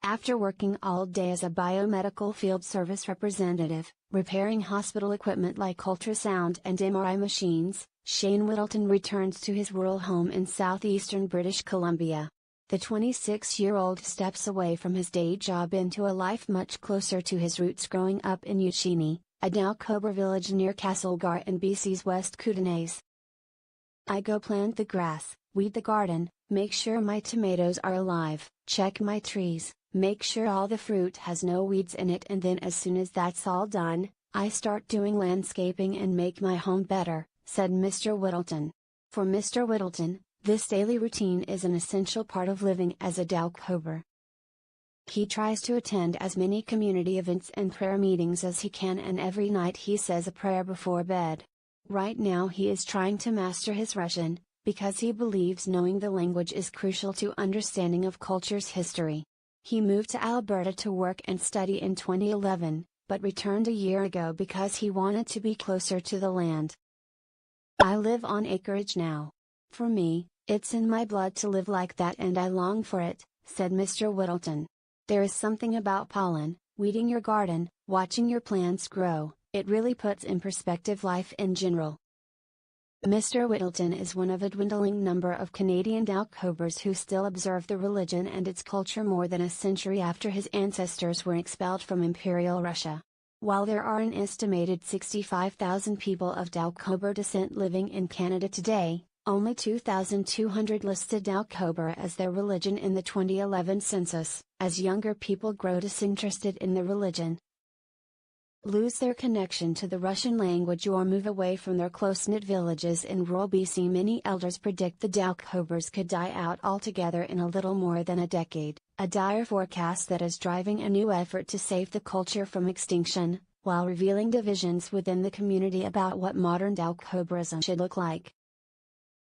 After working all day as a biomedical field service representative, repairing hospital equipment like ultrasound and MRI machines, Shane Whittleton returns to his rural home in southeastern British Columbia. The 26-year-old steps away from his day job into a life much closer to his roots, growing up in Uchini, a Doukhobor village near Castlegar in BC's West Kootenays. I go plant the grass, weed the garden, make sure my tomatoes are alive, check my trees, make sure all the fruit has no weeds in it, and then as soon as that's all done, I start doing landscaping and make my home better, said Mr. Whittleton. For Mr. Whittleton, this daily routine is an essential part of living as a Doukhobor. He tries to attend as many community events and prayer meetings as he can, and every night he says a prayer before bed. Right now he is trying to master his Russian, because he believes knowing the language is crucial to understanding of culture's history. He moved to Alberta to work and study in 2011, but returned a year ago because he wanted to be closer to the land. I live on acreage now. For me, it's in my blood to live like that, and I long for it, said Mr. Whittleton. There is something about pollen, weeding your garden, watching your plants grow, it really puts in perspective life in general. Mr. Whittleton is one of a dwindling number of Canadian Doukhobors who still observe the religion and its culture more than a century after his ancestors were expelled from Imperial Russia. While there are an estimated 65,000 people of Doukhobor descent living in Canada today, only 2,200 listed Doukhobor as their religion in the 2011 census, as younger people grow disinterested in the religion, lose their connection to the Russian language, or move away from their close-knit villages in rural BC. Many elders predict the Doukhobors could die out altogether in a little more than a decade, a dire forecast that is driving a new effort to save the culture from extinction, while revealing divisions within the community about what modern Doukhoborism should look like.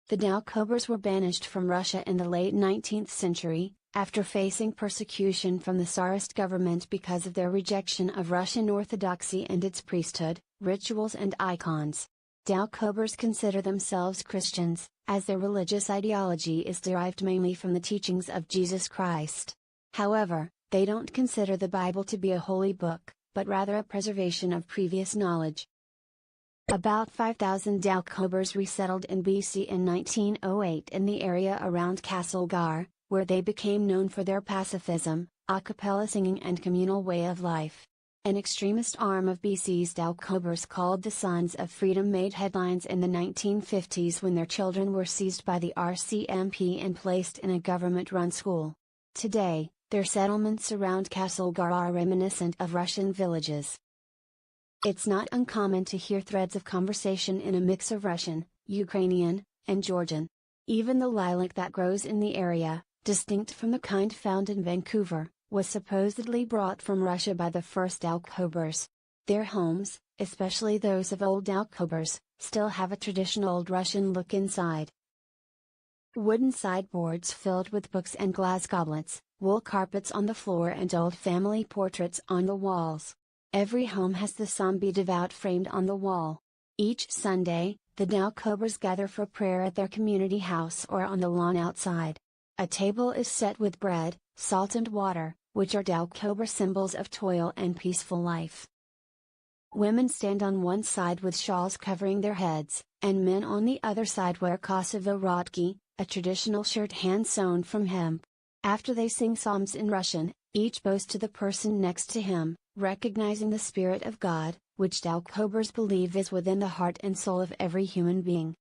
The Doukhobors were banished from Russia in the late 19th century, after facing persecution from the Tsarist government because of their rejection of Russian Orthodoxy and its priesthood, rituals and icons. Doukhobors consider themselves Christians, as their religious ideology is derived mainly from the teachings of Jesus Christ. However, they don't consider the Bible to be a holy book, but rather a preservation of previous knowledge. About 5,000 Doukhobors resettled in BC in 1908 in the area around Castlegar, where they became known for their pacifism, a cappella singing and communal way of life. An extremist arm of BC's Doukhobors called the Sons of Freedom made headlines in the 1950s when their children were seized by the RCMP and placed in a government-run school. Today, their settlements around Castlegar are reminiscent of Russian villages. It's not uncommon to hear threads of conversation in a mix of Russian, Ukrainian, and Georgian. Even the lilac that grows in the area, distinct from the kind found in Vancouver, was supposedly brought from Russia by the first Doukhobors. Their homes, especially those of old Doukhobors, still have a traditional old Russian look inside. Wooden sideboards filled with books and glass goblets, wool carpets on the floor, and old family portraits on the walls. Every home has the zombie devout framed on the wall. Each Sunday, the Doukhobors gather for prayer at their community house or on the lawn outside. A table is set with bread, salt and water, which are Doukhobor symbols of toil and peaceful life. Women stand on one side with shawls covering their heads, and men on the other side wear Kosovo rodki, a traditional shirt hand-sewn from hemp. After they sing psalms in Russian, each bows to the person next to him, recognizing the Spirit of God, which Doukhobors believe is within the heart and soul of every human being.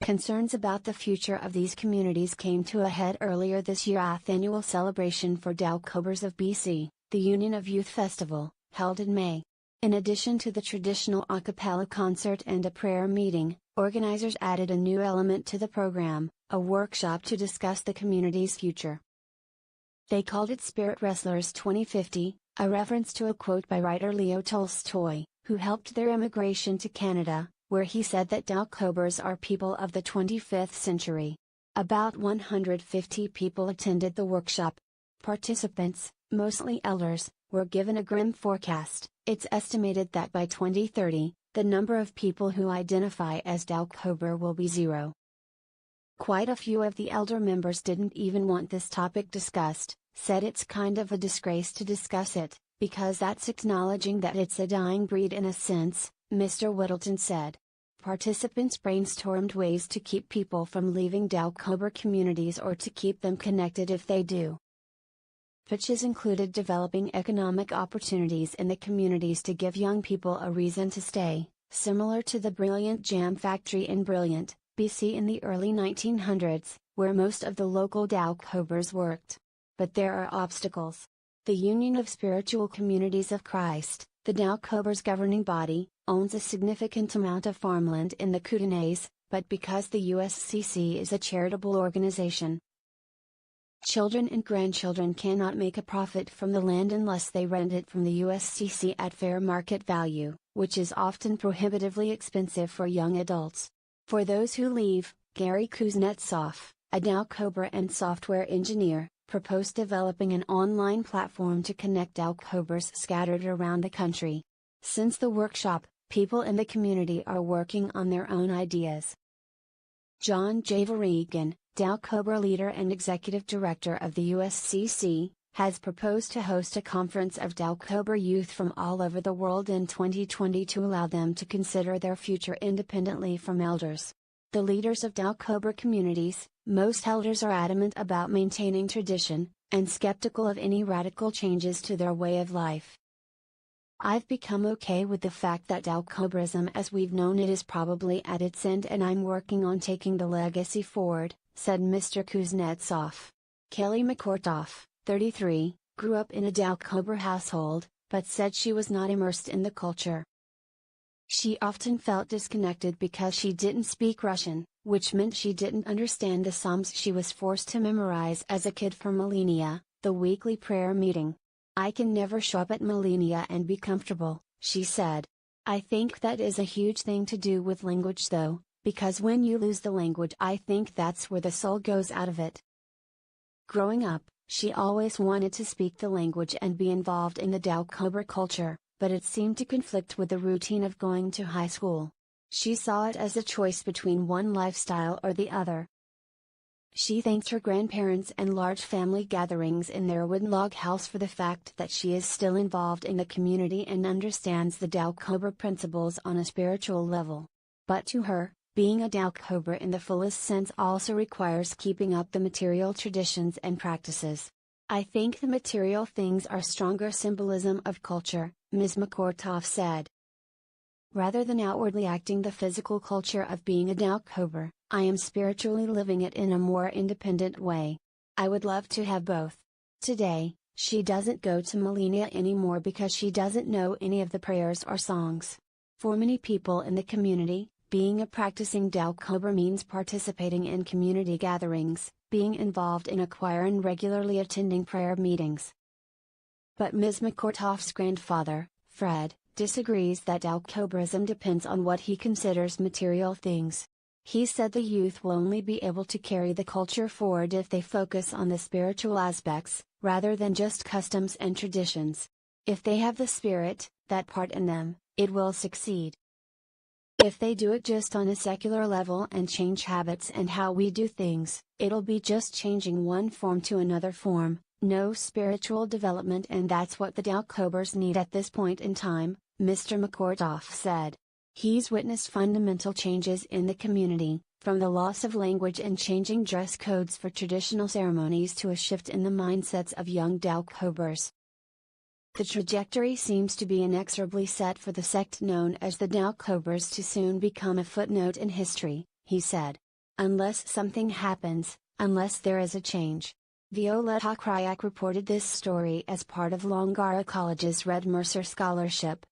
Concerns about the future of these communities came to a head earlier this year at the annual celebration for Doukhobors of BC, the Union of Youth Festival, held in May. In addition to the traditional a cappella concert and a prayer meeting, organizers added a new element to the program, a workshop to discuss the community's future. They called it Spirit Wrestlers 2050, a reference to a quote by writer Leo Tolstoy, who helped their immigration to Canada, where he said that Doukhobors are people of the 25th century. About 150 people attended the workshop. Participants, mostly elders, were given a grim forecast. It's estimated that by 2030, the number of people who identify as Doukhobor will be zero. Quite a few of the elder members didn't even want this topic discussed, said it's kind of a disgrace to discuss it, because that's acknowledging that it's a dying breed in a sense, Mr. Whittleton said. Participants brainstormed ways to keep people from leaving Doukhober communities or to keep them connected if they do. Pitches included developing economic opportunities in the communities to give young people a reason to stay, similar to the Brilliant Jam Factory in Brilliant, BC in the early 1900s, where most of the local Doukhobors worked. But there are obstacles. The Union of Spiritual Communities of Christ, the Doukhobors governing body, owns a significant amount of farmland in the Kootenays, but because the USCC is a charitable organization, children and grandchildren cannot make a profit from the land unless they rent it from the USCC at fair market value, which is often prohibitively expensive for young adults. For those who leave, Gary Kuznetsov, a Doukhober and software engineer, proposed developing an online platform to connect Doukhobors scattered around the country. Since the workshop, people in the community are working on their own ideas. John J. Varegan, Doukhober leader and executive director of the USCC, has proposed to host a conference of Doukhober youth from all over the world in 2020 to allow them to consider their future independently from elders. The leaders of Doukhober communities, most elders are adamant about maintaining tradition, and skeptical of any radical changes to their way of life. I've become okay with the fact that Doukhoberism as we've known it is probably at its end, and I'm working on taking the legacy forward, said Mr. Kuznetsov. Kelly McCourtoff, 33, grew up in a Doukhober household, but said she was not immersed in the culture. She often felt disconnected because she didn't speak Russian, which meant she didn't understand the psalms she was forced to memorize as a kid for millennia, the weekly prayer meeting. I can never show up at millennia and be comfortable, she said. I think that is a huge thing to do with language though, because when you lose the language I think that's where the soul goes out of it. Growing up, she always wanted to speak the language and be involved in the Doukhober culture, but it seemed to conflict with the routine of going to high school. She saw it as a choice between one lifestyle or the other. She thanked her grandparents and large family gatherings in their wooden log house for the fact that she is still involved in the community and understands the Doukhober principles on a spiritual level. But to her, being a Doukhober in the fullest sense also requires keeping up the material traditions and practices. I think the material things are stronger symbolism of culture, Ms. McCourtoff said. Rather than outwardly acting the physical culture of being a Doukhober, I am spiritually living it in a more independent way. I would love to have both. Today, she doesn't go to millennia anymore because she doesn't know any of the prayers or songs. For many people in the community, being a practicing Doukhober means participating in community gatherings, being involved in a choir and regularly attending prayer meetings. But Ms. McCourtoff's grandfather, Fred, disagrees that Doukhoberism depends on what he considers material things. He said the youth will only be able to carry the culture forward if they focus on the spiritual aspects, rather than just customs and traditions. If they have the spirit, that part in them, it will succeed. If they do it just on a secular level and change habits and how we do things, it'll be just changing one form to another form, no spiritual development, and that's what the Doukhobors need at this point in time, Mr. McCourtoff said. He's witnessed fundamental changes in the community, from the loss of language and changing dress codes for traditional ceremonies to a shift in the mindsets of young Doukhobors. The trajectory seems to be inexorably set for the sect known as the Doukhobors to soon become a footnote in history, he said. Unless something happens, unless there is a change. Violetta Kryak reported this story as part of Longara College's Red Mercer Scholarship,